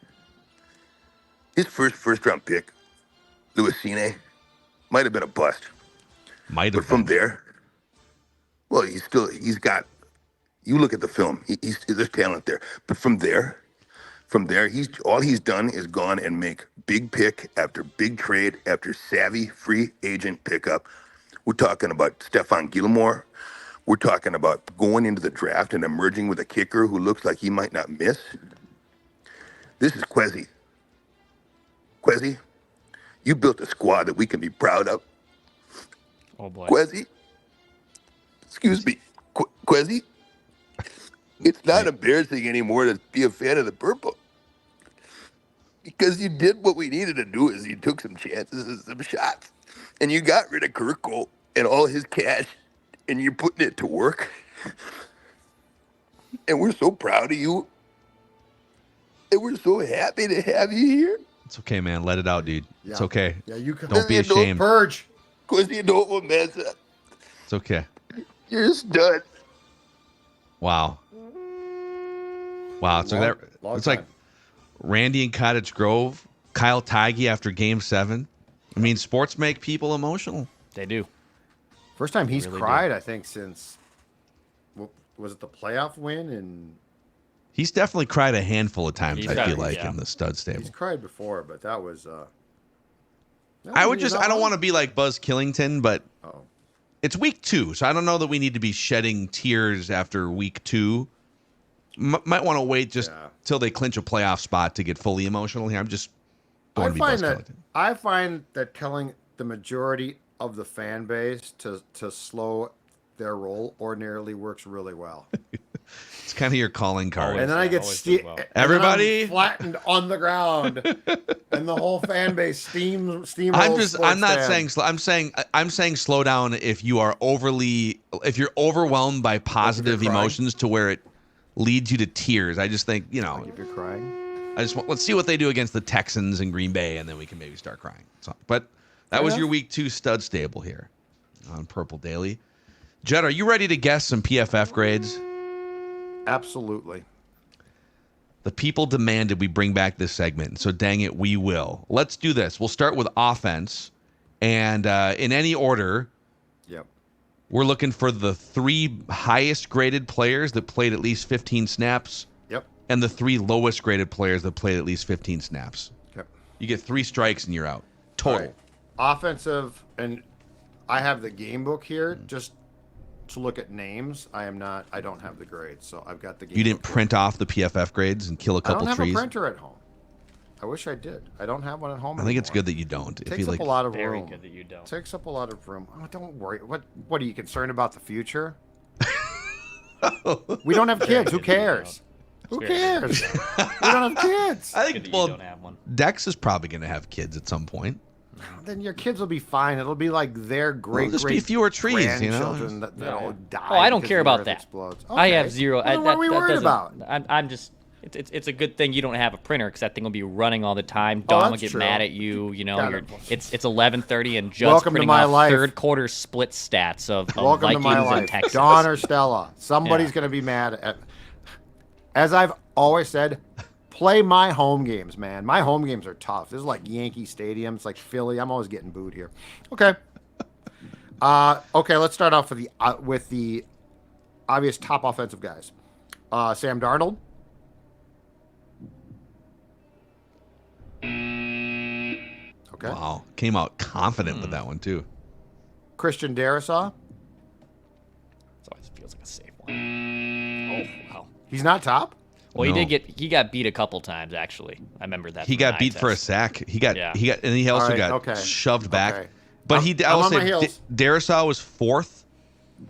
His first round pick, Luisine, might have been a bust. But from there, well, he's got. You look at the film. There's talent there. But from there, all he's done is gone and make big pick after big trade after savvy free agent pickup. We're talking about Stephon Gilmore. We're talking about going into the draft and emerging with a kicker who looks like he might not miss. This is Quezzy. Quezzy, you built a squad that we can be proud of. Oh, boy. Quezzy, excuse me, Quezzy, it's not embarrassing anymore to be a fan of the purple. Because you did what we needed to do is you took some chances and some shots. And you got rid of Kirk Cole and all his cash, and you're putting it to work. And we're so proud of you. And we're so happy to have you here. It's okay, man. Let it out, dude. Yeah. It's okay. Yeah, you can. Don't be ashamed. Don't purge. Because you don't mess up. It's okay. You're a stud. Wow. So it's like Randy in Cottage Grove, Kyle Tighe after Game 7. I mean, sports make people emotional. They do. First time he's really cried, I think, since was it the playoff win? And He's definitely cried a handful of times. He's I feel cried, like yeah. in the stud stable. he's cried before, but that was. I don't want to be like Buzz Killington, but Oh. it's week 2, so I don't know that we need to be shedding tears after week 2. Might want to wait just till they clinch a playoff spot to get fully emotional here. I'm just going to be Buzz Killington. I find that telling the majority of the fan base to slow their roll ordinarily works really well. It's kind of your calling card. And then I get everybody flattened on the ground, and the whole fan base steam. I'm saying slow down if you're overwhelmed by positive emotions to where it leads you to tears. I just think, If you're crying, let's see what they do against the Texans and Green Bay, and then we can maybe start crying. So, but that was your week 2 stud stable here on Purple Daily. Judd, are you ready to guess some PFF grades? absolutely. The people demanded we bring back this segment, so dang it, we will. Let's do this. We'll start with offense, and in any order, Yep. we're looking for the 3 highest graded players that played at least 15 snaps, Yep. and the 3 lowest graded players that played at least 15 snaps. Yep. You get 3 strikes and you're out. Total. All right. Offensive, and I have the game book here. Just to look at names. I don't have the grades, so I've got the game. You didn't print off the PFF grades and kill a couple I don't have trees? a printer at home. I wish I did. I don't have one at home. I think it's good that you don't. It takes up a lot of Very room. good that you don't. Takes up a lot of room. Oh, don't worry. What are you concerned about the future? We don't have kids. Who cares? Who cares? We don't have kids. I Good think, that well, you don't have one. Dex is probably going to have kids at some point. Then your kids will be fine. It'll be like their great just be fewer trees, you know? grandchildren that'll die. Oh, I don't because care the about Earth that. Explodes. I have Okay. zero. Well, then what are we worried doesn't- about? I'm just. It's a good thing you don't have a printer because that thing will be running all the time. Oh, Dawn will that's get true. mad at you. You know, Got you're, it. it's 11:30 and Judd's Welcome to printing my off life. third quarter split stats of Welcome Vikings to my and life. Texans. Dawn or Stella. Somebody's Yeah. going to be mad at. As I've always said, play my home games, man. My home games are tough. This is like Yankee Stadium. It's like Philly. I'm always getting booed here. Okay. Okay. Let's start off with the obvious top offensive guys. Sam Darnold. Okay. Wow. Came out confident with that one, too. Christian Darrisaw. It always feels like a safe one. Oh wow. He's not top. Well, No. he got beat a couple times actually. I remember that. He from got the beat eye for a test. sack. And he also All right, got okay. shoved back. Okay. But I I'm will on my say, heels. Darrisaw was fourth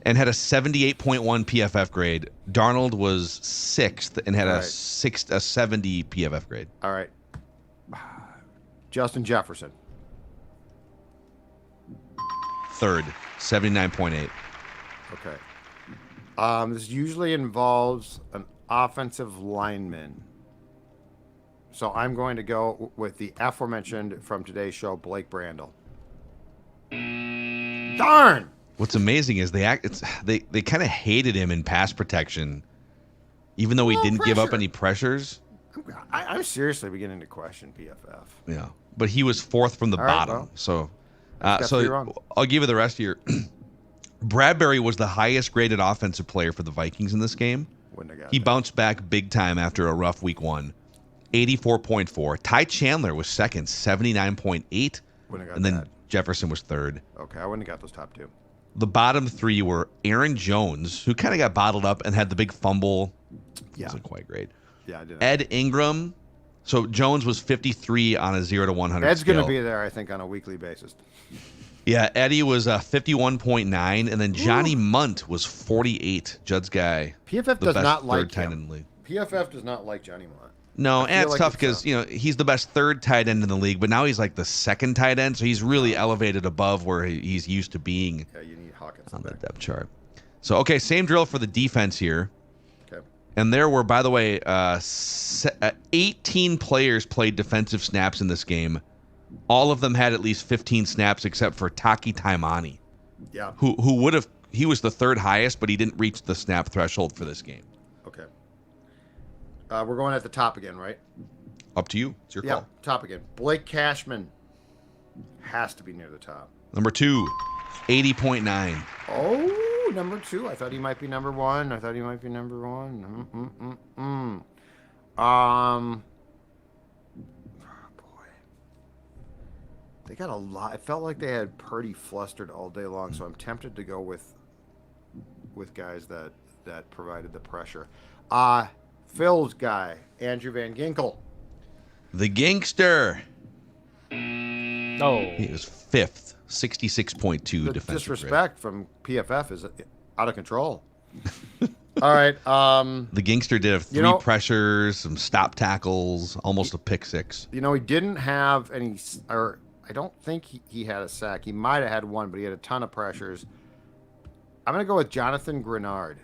and had a 78.1 PFF grade. Darnold was sixth and had All a right. 70 PFF grade. All right. Justin Jefferson. Third, 79.8. Okay. This usually involves an offensive lineman. So I'm going to go with the aforementioned from today's show, Blake Brandel. Darn! What's amazing is they kind of hated him in pass protection, even though he Well, didn't give up pressure. any pressures. I'm seriously beginning to question PFF. Yeah, but he was fourth from the All right, bottom. well, So, got three wrong. I'll give you the rest of your. Bradbury was the highest graded offensive player for the Vikings in this game. Wouldn't have got He that. bounced back big time after a rough week one. 84.4. Ty Chandler was second, 79.8. Wouldn't have got And then that. Jefferson was third. Okay, I wouldn't have got those top two. The bottom three were Aaron Jones, who kind of got bottled up and had the big fumble. Yeah. Wasn't quite great. Yeah, I didn't. Ed Ingram. So Jones was 53 on a 0 to 100 Ed's scale. going to be there, I think, on a weekly basis. Yeah, Eddie was 51.9, and then Johnny Munt was 48. Judd's guy. PFF the does best not third like tight him. end in the league. PFF does not like Johnny Mott. No, I and it's feel like tough it's, because he's the best third tight end in the league, but now he's like the second tight end, so he's really elevated above where he's used to being Yeah, you need Hawkins on the there. depth chart. So okay, same drill for the defense here. Okay. And there were, by the way, 18 players played defensive snaps in this game. All of them had at least 15 snaps, except for Taki Taimani, Yeah. who would have. He was the third highest, but he didn't reach the snap threshold for this game. Okay. We're going at the top again, right? Up to you. It's your Yeah, call. top again. Blake Cashman has to be near the top. Number 2, 80.9. Oh, number 2. I thought he might be number 1. I thought he might be number 1. Oh, boy. They got a lot. It felt like they had Purdy flustered all day long, so I'm tempted to go with guys that provided the pressure. Phil's guy, Andrew Van Ginkel. The Gangster. Oh, He was 5th, 66.2 The defensive grade. disrespect from PFF is out of control. All right. The Gangster did have 3 You know- pressures, some stop tackles, almost a pick 6. You know, he didn't have any, or I don't think he had a sack. He might have had one, but he had a ton of pressures. I'm going to go with Jonathan Grenard.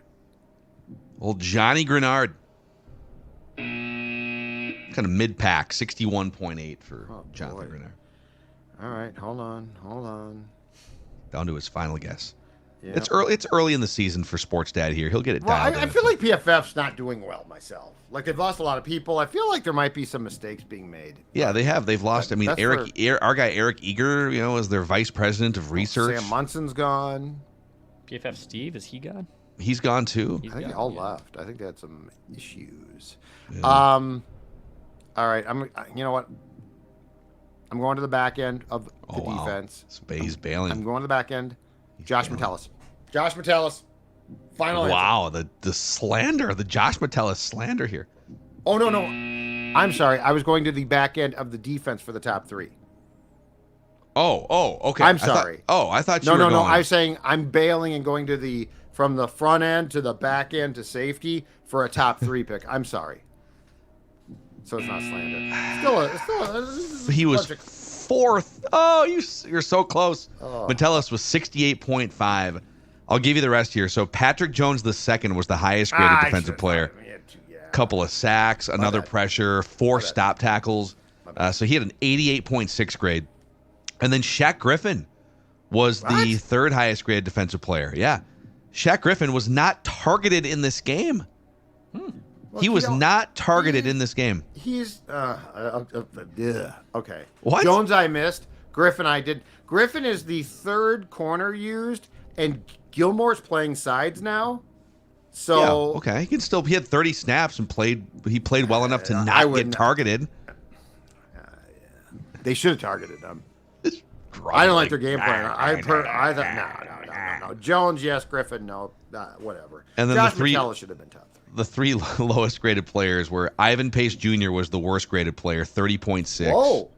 Old Johnny Grenard. Kind of mid-pack, 61.8 for Oh, Jonathan boy. Grenard. All right. Hold on. Down to his final guess. Yeah. It's early in the season for Sports Dad here. He'll get it Well, dialed in. I feel like PFF's not doing well myself. Like, they've lost a lot of people. I feel like there might be some mistakes being made. Yeah, they have. They've lost. I mean, That's our guy Eric Eager, is their vice president of research. Sam Munson's gone. PFF Steve, is he gone? He's gone too. He's I think they gone, all yeah. left. I think they had some issues. Yeah. All right. You know what? I'm going to the back end of the Wow. defense. He's bailing. I'm going to the back end. Josh Metellus. Josh Metellus. Final answer. Wow, the slander, the Josh Metellus slander here. Oh, no. I'm sorry. I was going to the back end of the defense for the top 3. Oh, okay. I'm sorry. I thought you No, were no, no. going. I was saying I'm bailing and going to from the front end to the back end to safety for a top 3 pick. I'm sorry. So it's not slander. He was fourth. Oh, you're so close. Metellus was 68.5. I'll give you the rest here. So Patrick Jones II was the highest graded defensive player. Couple of sacks, another pressure, 4 stop tackles. So he had an 88.6 grade. And then Shaq Griffin was the third highest graded defensive player. Yeah. Shaq Griffin was not targeted in this game. He was not targeted in this game. He's okay. What? Jones I missed. Griffin I did. Griffin is the third corner used, and Gilmore's playing sides now. So yeah, okay, he had 30 snaps and he played well enough to not get targeted. They should have targeted him. I don't like their game plan. I thought no. Jones, yes. Griffin, no. Whatever. And then Josh Metellus should have been top 3. The 3 lowest graded players were Ivan Pace Jr. was the worst graded player, 30.6. Whoa.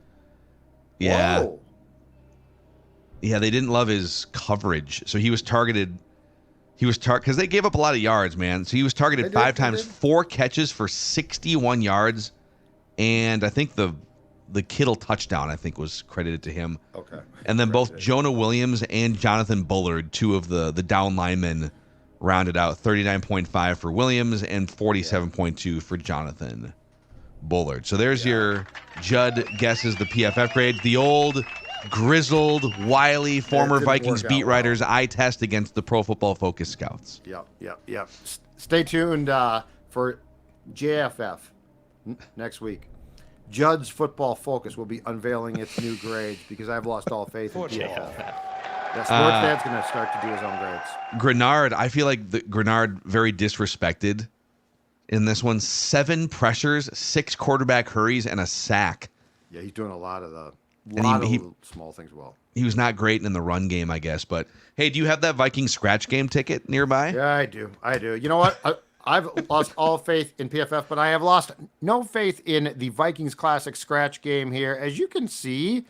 Yeah. Whoa. Yeah, they didn't love his coverage, so he was targeted. Because they gave up a lot of yards, man. So he was targeted 5 times, 4 catches for 61 yards, and I think the Kittle touchdown, I think, was credited to him. Okay. And then both Jonah Williams and Jonathan Bullard, 2 of the down linemen, rounded out 39.5 for Williams and 47.2 for Jonathan Bullard. So there's your Judd guesses the PFF grade. The old grizzled, wily former Vikings beat writers eye test against the Pro Football Focus scouts. Yep. Stay tuned for JFF next week. Judd's Football Focus will be unveiling its new grades because I've lost all faith in PFF. Sportsnet's going to start to do his own grades. Grenard, I feel like Grenard very disrespected in this one. 7 pressures, 6 quarterback hurries, and a sack. Yeah, he's doing a lot of the small things well. He was not great in the run game, I guess. But, hey, do you have that Viking scratch game ticket nearby? Yeah, I do. You know what? I've lost all faith in PFF, but I have lost no faith in the Vikings Classic scratch game here. As you can see,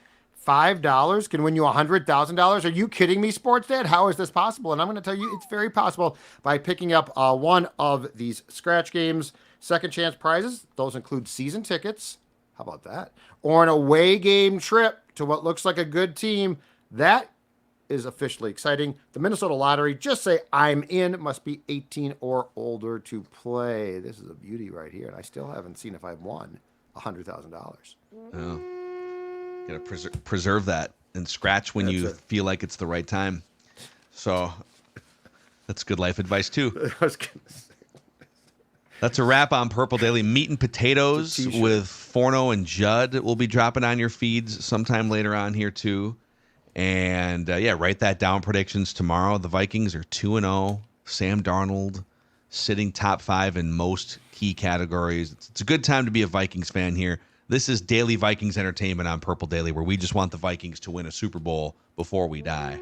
$5 can win you $100,000. Are you kidding me, Sports Dad? How is this possible? And I'm going to tell you it's very possible by picking up one of these scratch games. Second chance prizes, those include season tickets. How about that? Or an away game trip to what looks like a good team. That is officially exciting. The Minnesota Lottery, just say I'm in, must be 18 or older to play. This is a beauty right here, and I still haven't seen if I've won $100,000. Oh. Got to preserve that and scratch when you feel like it's the right time. So that's good life advice, too. I was going to say. That's a wrap on Purple Daily. Meat and Potatoes with Forno and Judd will be dropping on your feeds sometime later on here, too. And, write that down. Predictions tomorrow. The Vikings are 2-0. Sam Darnold sitting top 5 in most key categories. It's a good time to be a Vikings fan here. This is Daily Vikings Entertainment on Purple Daily, where we just want the Vikings to win a Super Bowl before we die.